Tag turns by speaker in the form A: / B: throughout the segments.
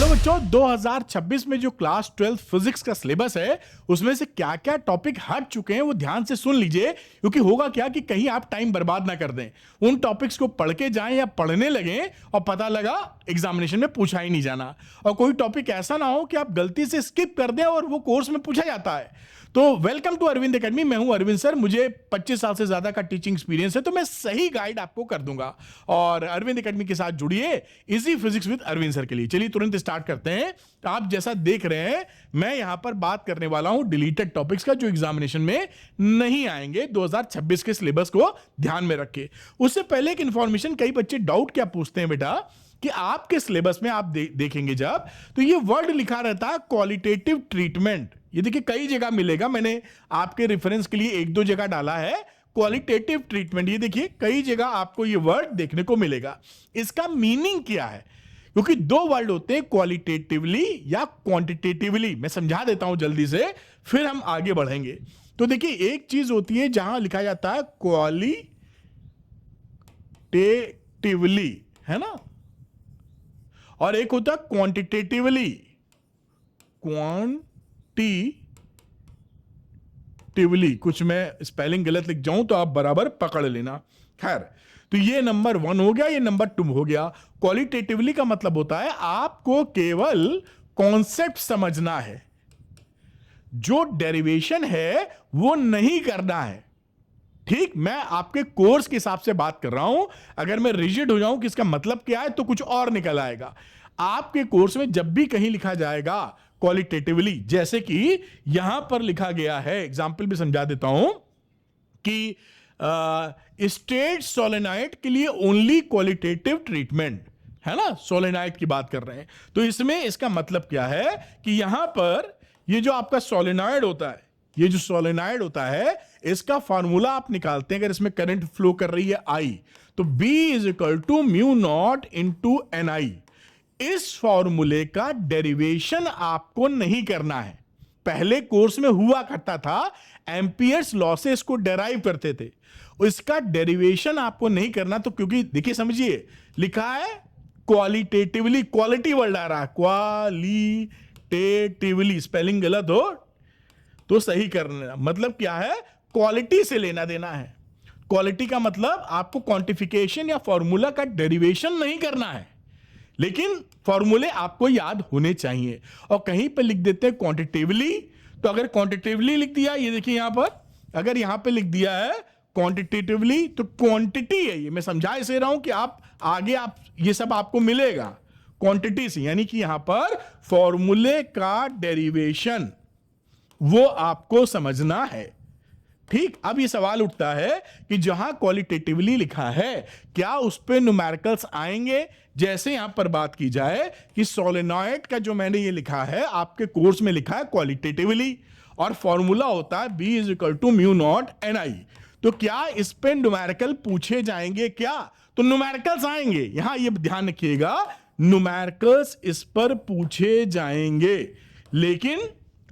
A: Hello बच्चों, 2026 में जो क्लास 12 फिजिक्स का सिलेबस है उसमें से क्या क्या टॉपिक हट चुके हैं वो ध्यान से सुन लीजिए, क्योंकि होगा क्या कि कहीं आप टाइम बर्बाद ना कर दें। उन टॉपिक्स को पढ़ के जाएं या पढ़ने लगें और पता लगा एग्जामिनेशन में पूछा ही नहीं जाना, और कोई टॉपिक ऐसा ना हो कि आप गलती से स्किप कर दें और वो कोर्स में पूछा जाता है। तो वेलकम टू अरविंद एकेडमी। मैं हूं अरविंद सर, मुझे 25 साल से ज्यादा का टीचिंग एक्सपीरियंस है, तो मैं सही गाइड आपको कर दूंगा। और अरविंद एकेडमी के साथ जुड़िए easy physics with Arvind sir के लिए। चलिए तुरंत स्टार्ट करते हैं। तो आप जैसा देख रहे हैं, मैं यहां पर बात करने वाला हूं डिलीटेड टॉपिक्स का जो एग्जामिनेशन में नहीं आएंगे 2026 के सिलेबस को ध्यान में रखे। उससे पहले एक इंफॉर्मेशन, कई बच्चे डाउट क्या पूछते हैं बेटा कि आपके सिलेबस में आप देखेंगे जब, तो ये वर्ड लिखा रहता है क्वालिटेटिव ट्रीटमेंट। ये देखिए कई जगह मिलेगा, मैंने आपके रेफरेंस के लिए एक दो जगह डाला है क्वालिटेटिव ट्रीटमेंट। ये देखिए कई जगह आपको ये वर्ड देखने को मिलेगा। इसका मीनिंग क्या है? क्योंकि दो वर्ड होते हैं, क्वालिटेटिवली या क्वांटिटेटिवली। मैं समझा देता हूं जल्दी से, फिर हम आगे बढ़ेंगे। तो देखिए एक चीज होती है जहां लिखा जाता है क्वालिटेटिवली, है ना, और एक होता है क्वांटिटेटिवली। क्वांटिटेटिवली, कुछ मैं स्पेलिंग गलत लिख जाऊं तो आप बराबर पकड़ लेना। खैर, तो ये नंबर 1 हो गया, ये नंबर 2 हो गया। क्वालिटेटिवली का मतलब होता है आपको केवल कॉन्सेप्ट समझना है, जो डेरिवेशन है वो नहीं करना है। ठीक, मैं आपके कोर्स के हिसाब से बात कर रहा हूं। अगर मैं रिजिड हो जाऊं कि इसका मतलब क्या है तो कुछ और निकल आएगा। आपके कोर्स में जब भी कहीं लिखा जाएगा क्वालिटेटिवली, जैसे कि यहां पर लिखा गया है, एग्जाम्पल भी समझा देता हूं कि स्टेट सोलेनॉइड के लिए ओनली क्वालिटेटिव ट्रीटमेंट, है ना, सोलेनॉइड की बात कर रहे हैं। तो इसमें इसका मतलब क्या है कि यहां पर ये जो आपका सोलेनॉइड होता है, ये जो सोलेनॉइड होता है, इसका फार्मूला आप निकालते हैं। अगर इसमें करंट फ्लो कर रही है I, तो B is equal to mu naught into NI। इस फॉर्मूले का डेरिवेशन आपको नहीं करना है। पहले कोर्स में हुआ करता था, एम्पियर्स लॉ से इसको डेराइव करते थे, इसका डेरिवेशन आपको नहीं करना। तो क्योंकि देखिए समझिए, लिखा है क्वालिटेटिवली, क्वालिटी वर्ड आ रहा है, क्वालिटेटिवली, स्पेलिंग गलत हो तो सही करना। मतलब क्या है, क्वालिटी से लेना देना है। क्वालिटी का मतलब आपको क्वांटिफिकेशन या फॉर्मूला का डेरिवेशन नहीं करना है, लेकिन फॉर्मूले आपको याद होने चाहिए। और कहीं पे लिख देते हैं क्वांटिटेटिवली, तो अगर क्वांटिटेटिवली लिख दिया, ये देखिए यहां पर, अगर यहां पे लिख दिया है क्वांटिटेटिवली, तो क्वांटिटी है ये। मैं समझा इसे रहा हूं कि आप आगे आप ये सब आपको मिलेगा क्वांटिटी से, यानी कि यहां पर फॉर्मूले का डेरिवेशन वो आपको समझना है। ठीक, अब ये सवाल उठता है कि जहां क्वालिटेटिवली लिखा है, क्या उस पे न्यूमेरिकल्स आएंगे? जैसे यहां पर बात की जाए कि सोलेनॉइड का जो मैंने ये लिखा है, आपके कोर्स में लिखा है क्वालिटेटिवली, और फॉर्मूला होता है B is equal to mu naught NI। तो क्या इस पे न्यूमेरिकल पूछे जाएंगे? क्या तो न्यूमेरिकल्स आएंगे, यहां ये ध्यान रखिएगा, न्यूमेरिकल्स इस पर पूछे जाएंगे, लेकिन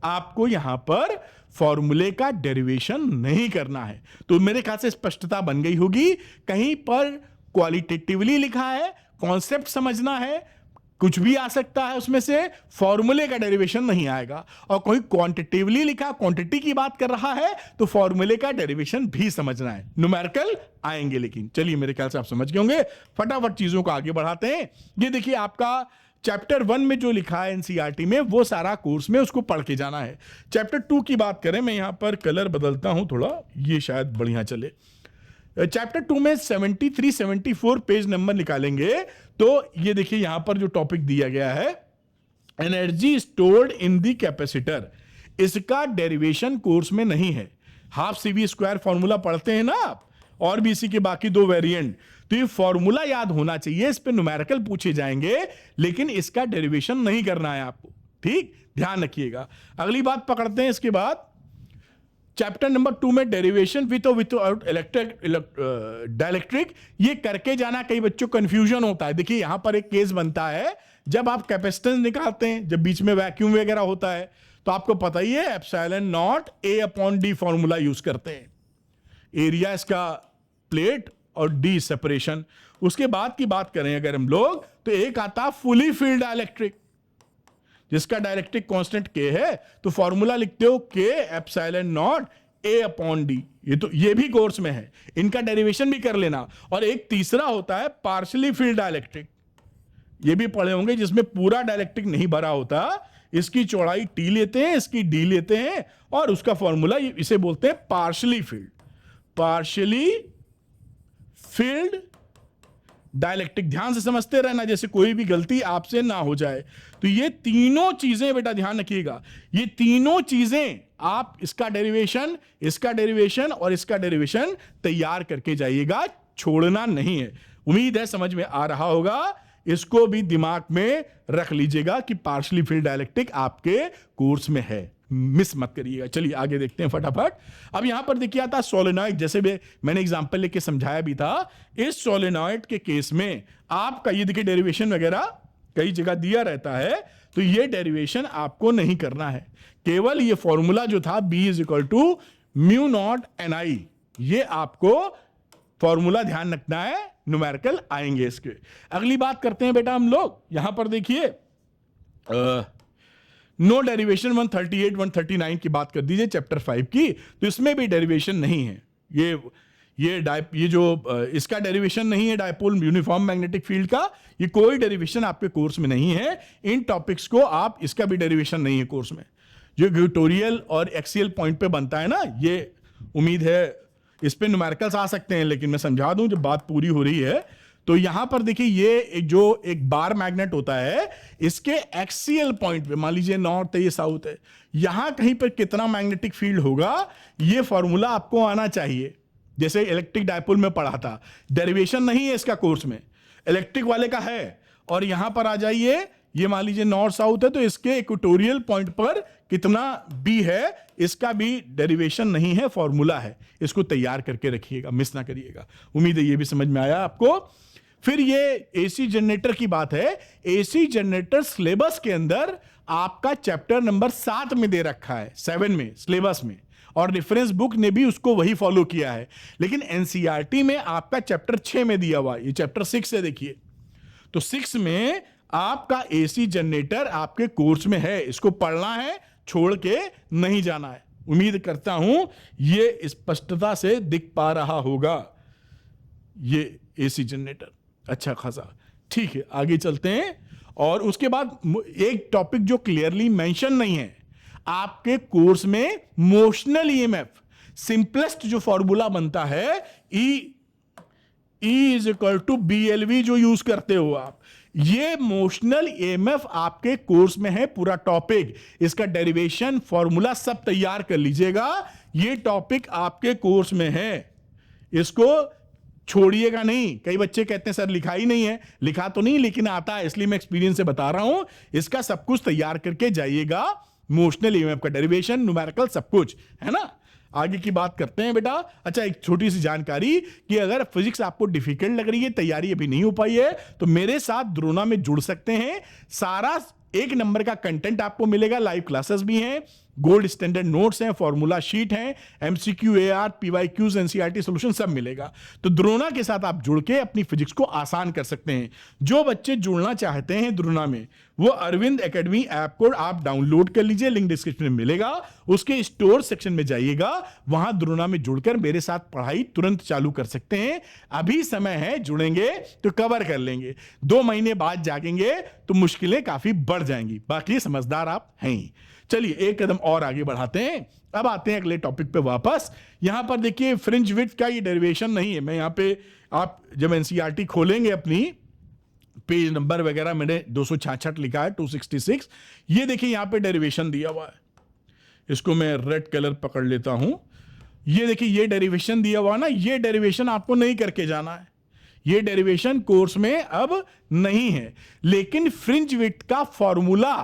A: आपको यहां पर फॉर्मूले का डेरिवेशन नहीं करना है। तो मेरे ख्याल से स्पष्टता बन गई होगी। कहीं पर क्वालिटेटिवली लिखा है, कॉन्सेप्ट समझना है, कुछ भी आ सकता है उसमें से, फॉर्मूले का डेरिवेशन नहीं आएगा। और कोई क्वांटिटेटिवली लिखा, क्वांटिटी की बात कर रहा है, तो फॉर्मूले का डेरिवेशन भी समझना है। न्यूमेरिकल आएंगे लेकिन। चलिए मेरे ख्याल से आप समझ गए होंगे। फटाफट चीजों को आगे बढ़ाते हैं। ये देखिए आपका चैप्टर 1 में जो लिखा है एनसीईआरटी में, वो सारा कोर्स में उसको पढ़ के जाना है। चैप्टर 2 की बात करें, मैं यहां पर कलर बदलता हूं थोड़ा, ये शायद बढ़िया चले। चैप्टर 2 में 73 74 पेज नंबर निकालेंगे, तो ये देखिए यहां पर जो टॉपिक दिया गया है, energy stored in the capacitor, इसका डेरिवेशन कोर्स में नहीं है। हाफ CV स्क्वायर फॉर्मूला पढ़ते हैं ना आप, और भी इसी के बाकी 2 वेरिएंट, तो ये फॉर्मूला याद होना चाहिए। इस पे न्यूमेरिकल पूछे जाएंगे, लेकिन इसका डेरिवेशन नहीं करना है आपको। ठीक, ध्यान रखिएगा। अगली बात पकड़ते हैं इसके बाद, चैप्टर नंबर 2 में डेरिवेशन विथ और विथआउट डाइलेक्ट्रिक, ये करके जाना। कई बच्चों को कंफ्यूजन होता है। देखिए यहां पर एक केस बनता है, जब आप कैपेसिटेंस निकालते हैं, जब बीच में वैक्यूम वगैरह होता है, तो आपको पता ही है epsilon not A/D formula use करते हैं। एरिया इसका प्लेट और D सेपरेशन। उसके बाद की बात करें अगर हम लोग, तो एक आता फुली फील्ड डाइलेक्ट्रिक, जिसका डायरेक्ट्रिक कांस्टेंट k है, तो फॉर्मूला लिखते हो k epsilon not a upon D. ये भी कोर्स में है, इनका डेरिवेशन भी कर लेना। और एक तीसरा होता है पार्शियली फिल्ड डाइलेक्ट्रिक, ये भी पढ़े होंगे, जिसमें पूरा डाइलेक्ट्रिक नहीं भरा होता, इसकी चौड़ाई t लेते हैं, इसकी d लेते हैं, और उसका फॉर्मूला इसे बोलते हैं partially field, partially field dielectric. ध्यान से समझते रहना, जैसे कोई भी गलती आपसे ना हो जाए। तो ये तीनों चीजें बेटा ध्यान रखिएगा, ये तीनों चीजें आप इसका डेरिवेशन, इसका डेरिवेशन और इसका डेरिवेशन तैयार करके जाइएगा, छोड़ना नहीं है। उम्मीद है समझ में आ रहा होगा। इसको भी दिमाग में रख लीजिएगा कि पार्शियली फिल्ड डाइलेक्ट्रिक आपके कोर्स में है, मिस मत करिएगा। चलिए आगे देखते हैं फटाफट। अब यहां पर देखिए आता सोलेनॉइड, जैसे मैंने एग्जांपल लेके समझाया भी था। इस सोलेनॉइड के केस में आपका ये देखिए डेरिवेशन वगैरह कई जगह दिया रहता है, तो ये डेरिवेशन आपको नहीं करना है। केवल ये फॉर्मूला जो था B = म्यू नॉट NI, ये आपको फॉर्मूला ध्यान रखना है, न्यूमेरिकल आएंगे इसके। अगली बात करते हैं बेटा हम लोग, यहां पर देखिए नो डेरिवेशन 138 139 की बात कर दीजिए चैप्टर 5 की, तो इसमें भी डेरिवेशन नहीं है। ये जो इसका डेरिवेशन नहीं है डायपोल यूनिफॉर्म मैग्नेटिक फील्ड का, ये कोई डेरिवेशन आपके कोर्स में नहीं है। इन टॉपिक्स को आप, इसका भी डेरिवेशन नहीं है कोर्स में। जो इक्वेटोरियल और एक्सियल पॉइंट पे बनता है ना, ये उम्मीद है इस पे न्यूमेरिकल्स आ सकते हैं, लेकिन मैं समझा दूं जब बात पूरी हो रही है। तो यहां पर देखिए ये जो एक बार मैग्नेट होता है, इसके एक्सियल पॉइंट पे, मान लीजिए नॉर्थ है, ये साउथ है, यहां कहीं पर कितना मैग्नेटिक फील्ड होगा, ये फॉर्मूला आपको आना चाहिए। जैसे इलेक्ट्रिक डायपोल में पढ़ा था, डेरिवेशन नहीं है इसका कोर्स में, इलेक्ट्रिक वाले का है। और यहां पर आ जाइए, ये मान लीजिए नॉर्थ साउथ है, तो इसके इक्वेटोरियल पॉइंट पर कितना B है, इसका भी डेरिवेशन नहीं है, फॉर्मूला है। इसको तैयार करके रखिएगा, मिस ना करिएगा। उम्मीद है ये भी समझ में आया आपको। फिर ये AC जनरेटर की बात है। AC जनरेटर सिलेबस के अंदर आपका चैप्टर नंबर 7 में दे रखा है, 7 में सिलेबस में, और रेफरेंस बुक ने भी उसको वही फॉलो किया है। लेकिन NCERT में आपका चैप्टर 6 में दिया हुआ है, ये चैप्टर 6 है देखिए। तो 6 में आपका AC जनरेटर आपके कोर्स में है, इसको पढ़ना है, छोड़ के नहीं जाना है। उम्मीद करता हूं ये स्पष्टता से दिख पा रहा होगा, ये AC जनरेटर अच्छा खासा। ठीक है, आगे चलते हैं। और उसके बाद एक टॉपिक जो क्लियरली मेंशन नहीं है आपके कोर्स में, मोशनल EMF। सिंपलेस्ट जो फॉर्मूला बनता है E = BLV जो यूज करते हो आप, ये मोशनल EMF आपके कोर्स में है पूरा टॉपिक। इसका डेरिवेशन फॉर्मूला सब तैयार कर लीजिएगा, ये टॉपिक आपके कोर्स में है, इसको छोड़िएगा नहीं। कई बच्चे कहते हैं सर लिखा ही नहीं है, लिखा तो नहीं लेकिन आता है, इसलिए मैं एक्सपीरियंस से बता रहा हूं। इसका सब कुछ तैयार करके जाइएगा, मोशनल EMF का डेरिवेशन, न्यूमेरिकल, सब कुछ है ना। आगे की बात करते हैं बेटा। अच्छा, एक छोटी सी जानकारी कि अगर फिजिक्स आपको डिफिकल्ट लग रही है, तैयारी अभी नहीं हो पाई है, तो मेरे साथ द्रोणा में जुड़ सकते हैं। सारा 1 नंबर का कंटेंट आपको मिलेगा, लाइव क्लासेस भी हैं, गोल्ड स्टैंडर्ड नोट्स हैं, फॉर्मूला शीट हैं, MCQ, AR, PYQs, NCERT solution सब मिलेगा। तो द्रोणा के साथ आप जुड़ के अपनी फिजिक्स को आसान कर सकते हैं। जो बच्चे जुड़ना चाहते हैं द्रोणा में, वो अरविंद एकेडमी ऐप को आप डाउनलोड कर लीजिए, लिंक डिस्क्रिप्शन में मिलेगा। उसके स्टोर सेक्शन में जाइएगा, वहां द्रोणा में जुड़कर मेरे साथ पढ़ाई तुरंत चालू कर सकते हैं। अभी समय है, जुड़ेंगे तो कवर कर लेंगे, 2 महीने बाद जागेंगे तो मुश्किलें काफी बढ़ जाएंगी। बाकी समझदार आप हैं ही। चलिए एक कदम और आगे बढ़ाते हैं। अब आते हैं अगले टॉपिक पे वापस। यहां पर देखिए फ्रिंज विड्थ का ये डेरिवेशन नहीं है। मैं यहां पे, आप जब NCERT खोलेंगे अपनी, पेज नंबर वगैरह मैंने 266 लिखा है, 266, ये देखिए यहां पे डेरिवेशन दिया हुआ है। इसको मैं रेड कलर पकड़ लेता हूं। ये देखिए ये डेरिवेशन दिया हुआ ना, ये डेरिवेशन आपको नहीं करके जाना है, ये डेरिवेशन कोर्स में अब नहीं है। लेकिन फ्रिंज विड्थ का फॉर्मूला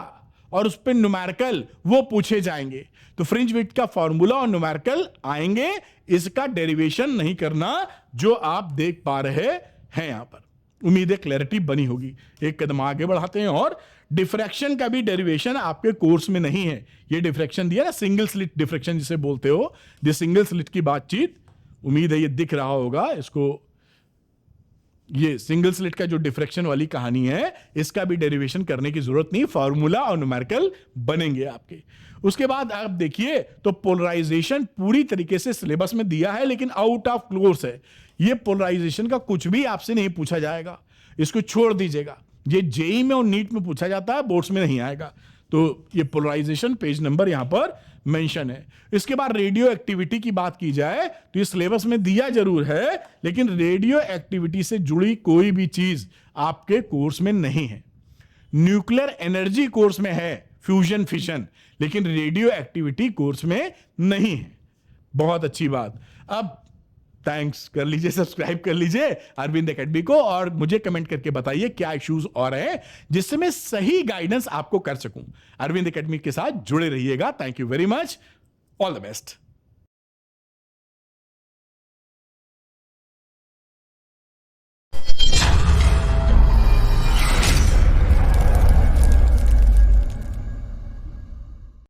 A: और उस पर न्यूमेरिकल वो पूछे जाएंगे। तो फ्रिंज विड्थ का फॉर्मूला और न्यूमेरिकल आएंगे, इसका डेरिवेशन नहीं करना, जो आप देख पा रहे हैं यहां पर। उम्मीद है क्लैरिटी बनी होगी। एक कदम आगे बढ़ाते हैं। और डिफ्रैक्शन का भी डेरिवेशन आपके कोर्स में नहीं है। ये डिफ्रैक्शन दिया ना, सिंगल स्लिट डिफ्रैक्शन जिसे बोलते हो, ये सिंगल स्लिट की बातचीत, उम्मीद है ये दिख रहा होगा। इसको ये सिंगल स्लिट का जो डिफ्रैक्शन वाली कहानी है, इसका भी डेरिवेशन करने की जरूरत नहीं, फॉर्मूला और न्यूमेरिकल बनेंगे आपके। उसके बाद आप देखिए तो पोलराइजेशन पूरी तरीके से सिलेबस में दिया है, लेकिन आउट ऑफ कोर्स है। ये पोलराइजेशन का कुछ भी आपसे नहीं पूछा जाएगा, इसको छोड़ दीजिएगा। ये जेई में और नीट में पूछा जाता है, बोर्ड्स में नहीं आएगा। तो ये पोलराइजेशन पेज नंबर यहां पर मेंशन है। इसके बाद रेडियो एक्टिविटी की बात की जाए तो ये सिलेबस में दिया जरूर है, लेकिन रेडियो एक्टिविटी से जुड़ी कोई भी चीज आपके कोर्स में नहीं है। न्यूक्लियर एनर्जी कोर्स में है, फ्यूजन फिशन, लेकिन रेडियो एक्टिविटी कोर्स में नहीं है। बहुत अच्छी बात। अब थैंक्स कर लीजिए, सब्सक्राइब कर लीजिए अरविंद एकेडमी को, और मुझे कमेंट करके बताइए क्या इश्यूज और हैं जिससे मैं सही गाइडेंस आपको कर सकूं। अरविंद एकेडमी के साथ जुड़े रहिएगा। Thank you very much, all the best.